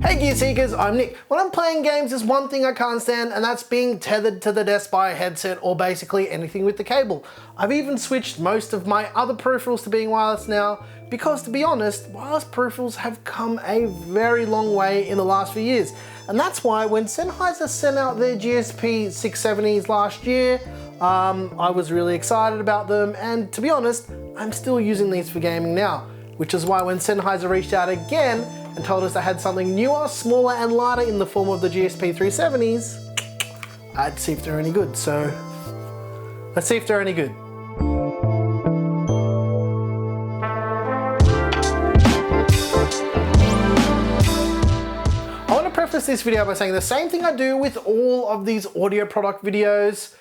Hey Gear Seekers, I'm Nick. When I'm playing games, there's one thing I can't stand, and that's being tethered to the desk by a headset or basically anything with the cable. I've even switched most of my other peripherals to being wireless now because, to be honest, wireless peripherals have come a very long way in the last few years. And that's why when Sennheiser sent out their GSP 670's last year, I was really excited about them, and to be honest, I'm still using these for gaming now. Which is why when Sennheiser reached out again and told us they had something newer, smaller and lighter in the form of the GSP 370's, I had to see if they're any good. So let's see if they're any good. I want to preface this video by saying the same thing I do with all of these audio product videos.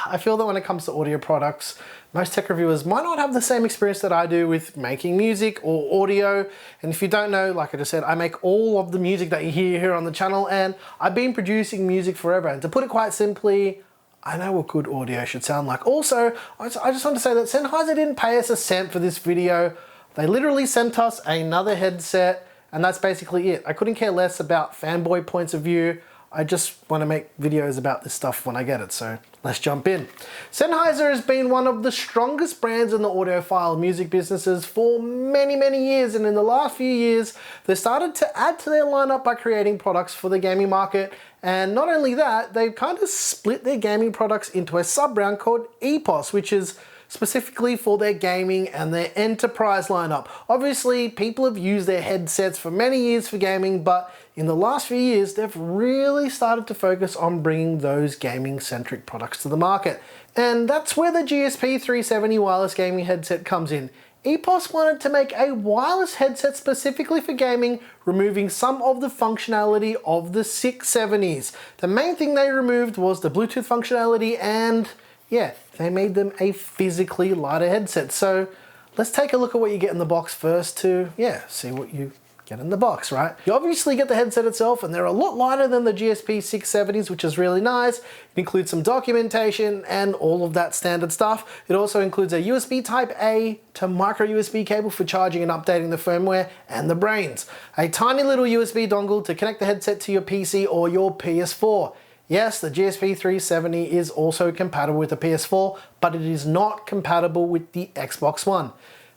I feel that when it comes to audio products, most tech reviewers might not have the same experience that I do with making music or audio. And if you don't know, like I just said, I make all of the music that you hear here on the channel, and I've been producing music forever. And to put it quite simply, I know what good audio should sound like. Also, I just want to say that Sennheiser didn't pay us a cent for this video. They literally sent us another headset, and that's basically it. I couldn't care less about fanboy points of view. I just want to make videos about this stuff when I get it, so let's jump in. Sennheiser has been one of the strongest brands in the audiophile music businesses for many, many years, and in the last few years, they started to add to their lineup by creating products for the gaming market. And not only that, they've kind of split their gaming products into a sub-brand called EPOS, which is specifically for their gaming and their enterprise lineup. Obviously, people have used their headsets for many years for gaming, but in the last few years, they've really started to focus on bringing those gaming-centric products to the market. And that's where the GSP 370 wireless gaming headset comes in. EPOS wanted to make a wireless headset specifically for gaming, removing some of the functionality of the 670's. The main thing they removed was the Bluetooth functionality, and yeah, they made them a physically lighter headset. So let's take a look at what you get in the box first to, see what you get in the box, right? You obviously get the headset itself, and they're a lot lighter than the GSP 670's, which is really nice. It includes some documentation and all of that standard stuff. It also includes a USB Type A to micro USB cable for charging and updating the firmware and the brains. A tiny little USB dongle to connect the headset to your PC or your PS4. Yes, the GSP 370 is also compatible with the PS4, but it is not compatible with the Xbox One.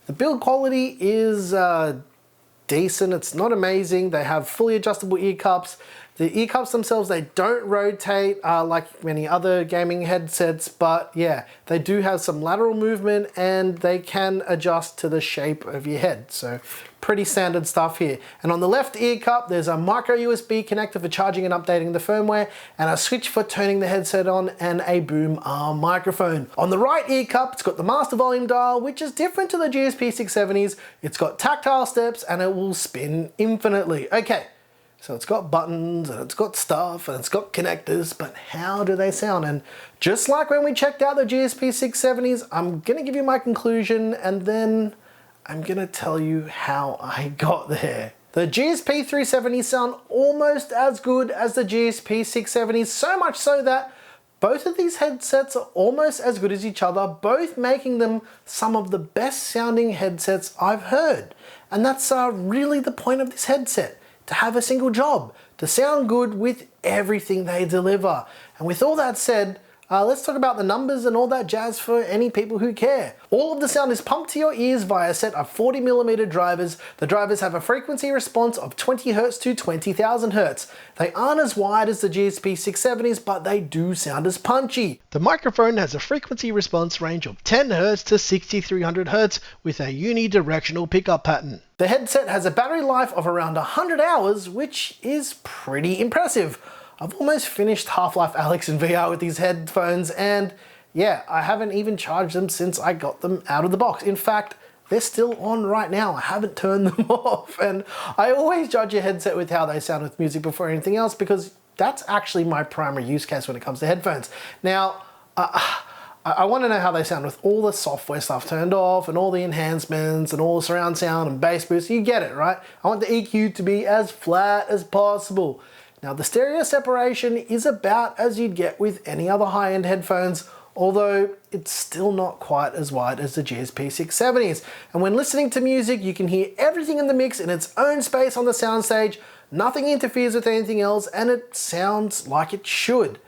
The build quality is decent. It's not amazing. They have fully adjustable ear cups. The ear cups themselves, they don't rotate like many other gaming headsets, but yeah, they do have some lateral movement and they can adjust to the shape of your head. So pretty standard stuff here. And on the left ear cup, there's a micro USB connector for charging and updating the firmware, and a switch for turning the headset on, and a boom arm microphone. On the right ear cup, it's got the master volume dial, which is different to the GSP 670's. It's got tactile steps and it will spin infinitely. Okay. So it's got buttons and it's got stuff and it's got connectors, but how do they sound? And just like when we checked out the GSP 670's, I'm gonna give you my conclusion and then I'm gonna tell you how I got there. The GSP 370's sound almost as good as the GSP 670's, so much so that both of these headsets are almost as good as each other, both making them some of the best sounding headsets I've heard. And that's really the point of this headset. To have a single job, to sound good with everything they deliver. And with all that said, let's talk about the numbers and all that jazz for any people who care. All of the sound is pumped to your ears via a set of 40mm drivers. The drivers have a frequency response of 20 Hz to 20,000 Hz. They aren't as wide as the GSP 670's, but they do sound as punchy. The microphone has a frequency response range of 10 Hz to 6300 Hz with a unidirectional pickup pattern. The headset has a battery life of around 100 hours, which is pretty impressive. I've almost finished Half-Life Alyx in VR with these headphones, and yeah, I haven't even charged them since I got them out of the box. In fact, they're still on right now. I haven't turned them off, and I always judge a headset with how they sound with music before anything else, because that's actually my primary use case when it comes to headphones. Now, I want to know how they sound with all the software stuff turned off and all the enhancements and all the surround sound and bass boost. You get it, right? I want the EQ to be as flat as possible. Now, the stereo separation is about as you'd get with any other high-end headphones, although it's still not quite as wide as the GSP 670's. And when listening to music, you can hear everything in the mix in its own space on the soundstage, Nothing interferes with anything else, and it sounds like it should.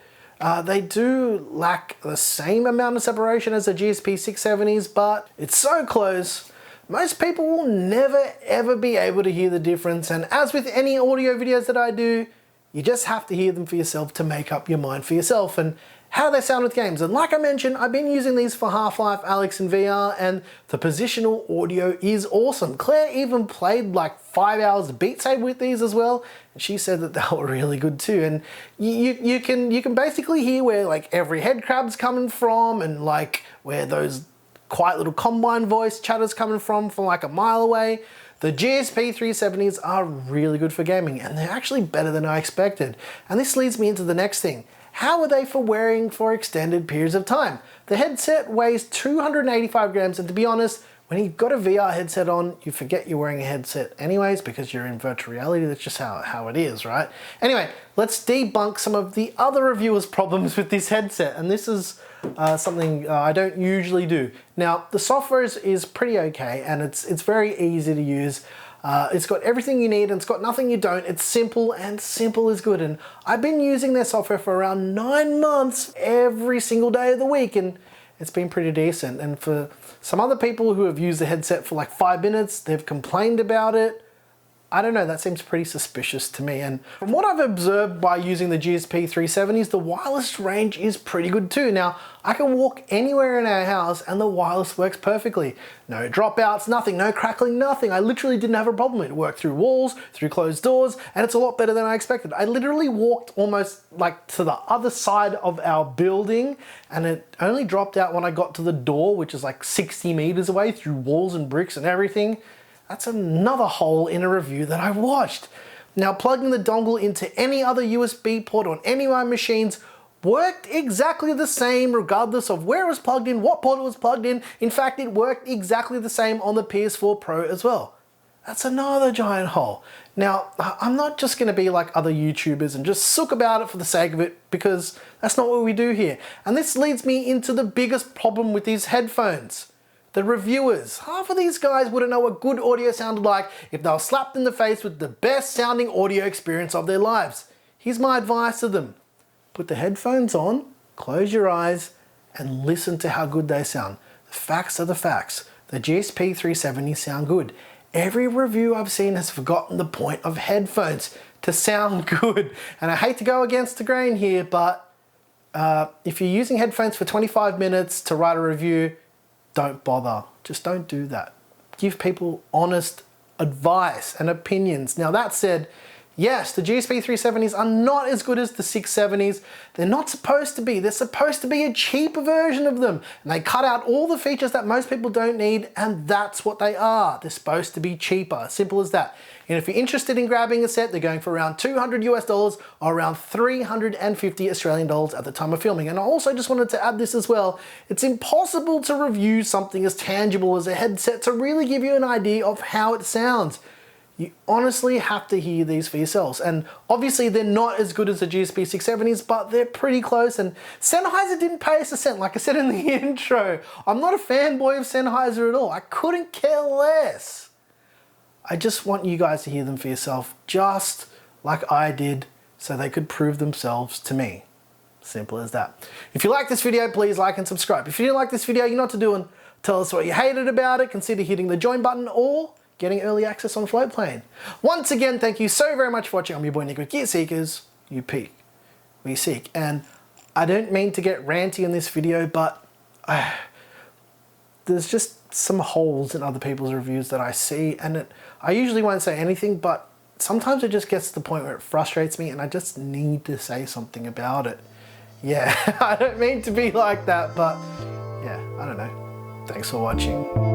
They do lack the same amount of separation as the GSP 670's, but it's so close. Most people will never ever be able to hear the difference, and as with any audio videos that I do, you just have to hear them for yourself to make up your mind for yourself and how they sound with games. And like I mentioned, I've been using these for Half-Life Alyx in VR, and the positional audio is awesome. Claire even played like 5 hours of Beat Saber with these as well, and she said that they were really good too. And you can basically hear where like every head crab's coming from, and like where those quiet little combine voice chatter's coming from like a mile away. The GSP 370's are really good for gaming, and they're actually better than I expected. And this leads me into the next thing. How are they for wearing for extended periods of time? The headset weighs 285 grams, and to be honest, when you've got a VR headset on, you forget you're wearing a headset anyways because you're in virtual reality. That's just how it is, right? Anyway, let's debunk some of the other reviewers' problems with this headset, and this is something I don't usually do. Now, the software is pretty okay, and it's very easy to use. It's got everything you need, and it's got nothing you don't. It's simple, and simple is good. And I've been using their software for around 9 months every single day of the week, and it's been pretty decent. And for some other people who have used the headset for like 5 minutes, they've complained about it. I don't know, that seems pretty suspicious to me. And from what I've observed by using the GSP 370's, the wireless range is pretty good too. Now, I can walk anywhere in our house and the wireless works perfectly. No dropouts, nothing, no crackling, nothing. I literally didn't have a problem. It worked through walls, through closed doors, and it's a lot better than I expected. I literally walked almost like to the other side of our building, and it only dropped out when I got to the door, which is like 60 meters away through walls and bricks and everything. That's another hole in a review that I watched. Now, plugging the dongle into any other USB port on any of my machines worked exactly the same regardless of where it was plugged in, what port it was plugged in. In fact, it worked exactly the same on the PS4 Pro as well. That's another giant hole. Now, I'm not just gonna be like other YouTubers and just sook about it for the sake of it, because that's not what we do here. And this leads me into the biggest problem with these headphones. The reviewers. Half of these guys wouldn't know what good audio sounded like if they were slapped in the face with the best sounding audio experience of their lives. Here's my advice to them. Put the headphones on, close your eyes, and listen to how good they sound. The facts are the facts. The GSP 370 sound good. Every review I've seen has forgotten the point of headphones, to sound good. And I hate to go against the grain here, but if you're using headphones for 25 minutes to write a review, don't bother. Just don't do that. Give people honest advice and opinions. Now, that said, yes, the GSP 370's are not as good as the 670's. They're not supposed to be. They're supposed to be a cheaper version of them. And they cut out all the features that most people don't need, and that's what they are. They're supposed to be cheaper. Simple as that. And if you're interested in grabbing a set, they're going for around $200 US or around 350 Australian dollars at the time of filming. And I also just wanted to add this as well. It's impossible to review something as tangible as a headset to really give you an idea of how it sounds. You honestly have to hear these for yourselves. And obviously they're not as good as the GSP 670's, but they're pretty close. And Sennheiser didn't pay us a cent, like I said in the intro. I'm not a fanboy of Sennheiser at all. I couldn't care less. I just want you guys to hear them for yourself, just like I did, so they could prove themselves to me. Simple as that. If you like this video, please like and subscribe. If you didn't like this video, you know what to do, and tell us what you hated about it. Consider hitting the join button or getting early access on Floatplane. Once again, thank you so very much for watching. I'm your boy Nick with Gear Seekers. You peak, we seek. And I don't mean to get ranty in this video, but there's just some holes in other people's reviews that I see, and I usually won't say anything, but sometimes it just gets to the point where it frustrates me and I just need to say something about it. Yeah, I don't mean to be like that, but yeah, I don't know. Thanks for watching.